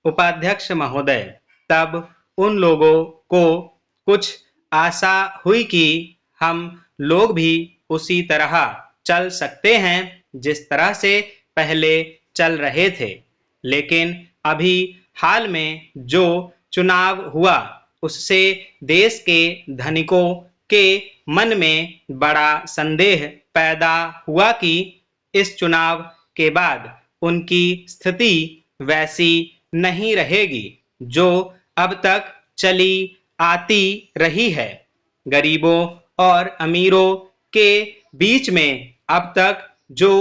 उपाध्यक्ष महोदय, तब उन लोगों को कुछ आशा हुई कि हम लोग भी उसी तरह चल सकते हैं जिस तरह से पहले चल रहे थे। लेकिन अभी हाल में जो चुनाव हुआ उससे देश के धनिकों के मन में बड़ा संदेह पैदा हुआ कि इस चुनाव के बाद उनकी स्थिति वैसी नहीं रहेगी जो अब तक चली आती रही है। गरीबों और अमीरों के बीच में अब तक जो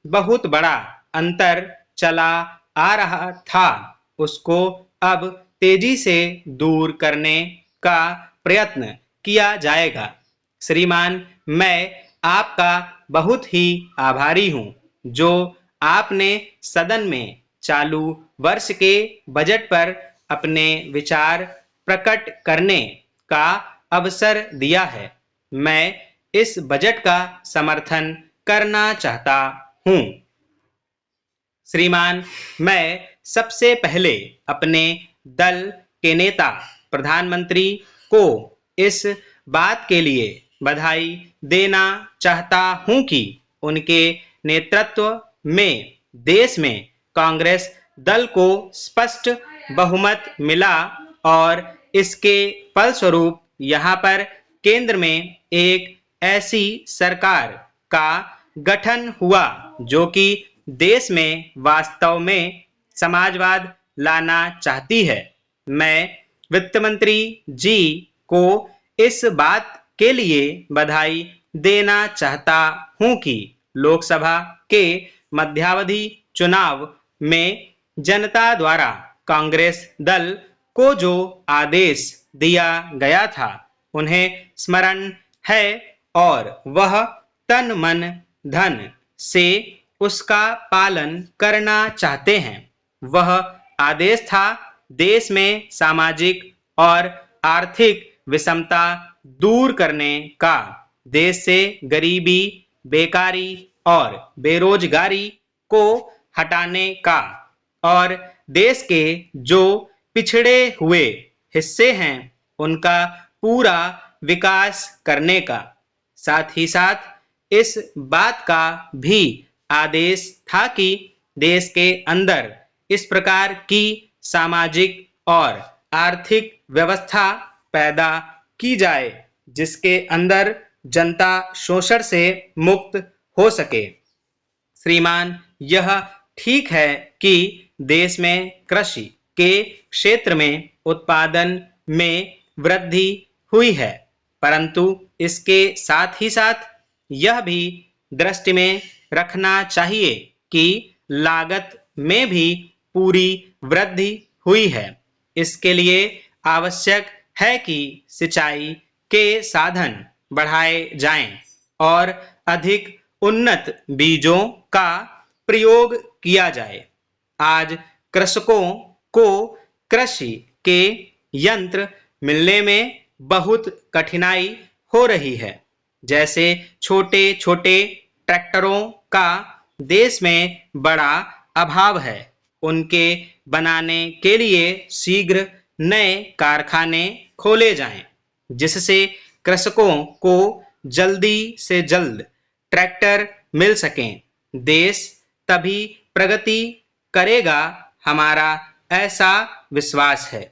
बहुत बड़ा अंतर चला आ रहा था उसको अब तेजी से दूर करने का प्रयत्न किया जाएगा। श्रीमान, मैं आपका बहुत ही आभारी हूं जो आपने सदन में चालू वर्ष के बजट पर अपने विचार प्रकट करने का अवसर दिया है। मैं इस बजट का समर्थन करना चाहता हूं। श्रीमान, मैं सबसे पहले अपने दल के नेता प्रधानमंत्री को इस बात के लिए बधाई देना चाहता हूं कि उनके नेतृत्व में देश में कांग्रेस दल को स्पष्ट बहुमत मिला और इसके फलस्वरूप यहाँ पर केंद्र में एक ऐसी सरकार का गठन हुआ जो कि देश में वास्तव में समाजवाद लाना चाहती है। मैं वित्त मंत्री जी को इस बात के लिए बधाई देना चाहता हूं कि लोकसभा के मध्यावधि चुनाव में जनता द्वारा कांग्रेस दल को जो आदेश दिया गया था उन्हें स्मरण है और वह तन मन धन से उसका पालन करना चाहते हैं। वह आदेश था देश में सामाजिक और आर्थिक विषमता दूर करने का, देश से गरीबी, बेकारी और बेरोजगारी को हटाने का और देश के जो पिछड़े हुए हिस्से हैं उनका पूरा विकास करने का। साथ ही साथ इस बात का भी आदेश था कि देश के अंदर इस प्रकार की सामाजिक और आर्थिक व्यवस्था पैदा की जाए जिसके अंदर जनता शोषण से मुक्त हो सके। श्रीमान, यह ठीक है कि देश में कृषि के क्षेत्र में उत्पादन में वृद्धि हुई है, परंतु इसके साथ ही साथ यह भी दृष्टि में रखना चाहिए कि लागत में भी पूरी वृद्धि हुई है। इसके लिए आवश्यक है कि सिंचाई के साधन बढ़ाए जाएं और अधिक उन्नत बीजों का प्रयोग किया जाए। आज कृषकों को कृषि के यंत्र मिलने में बहुत कठिनाई हो रही है। जैसे छोटे छोटे ट्रैक्टरों का देश में बड़ा अभाव है। उनके बनाने के लिए शीघ्र नए कारखाने खोले जाएं, जिससे कृषकों को जल्दी से जल्द ट्रैक्टर मिल सकें। देश तभी प्रगति करेगा, हमारा ऐसा विश्वास है।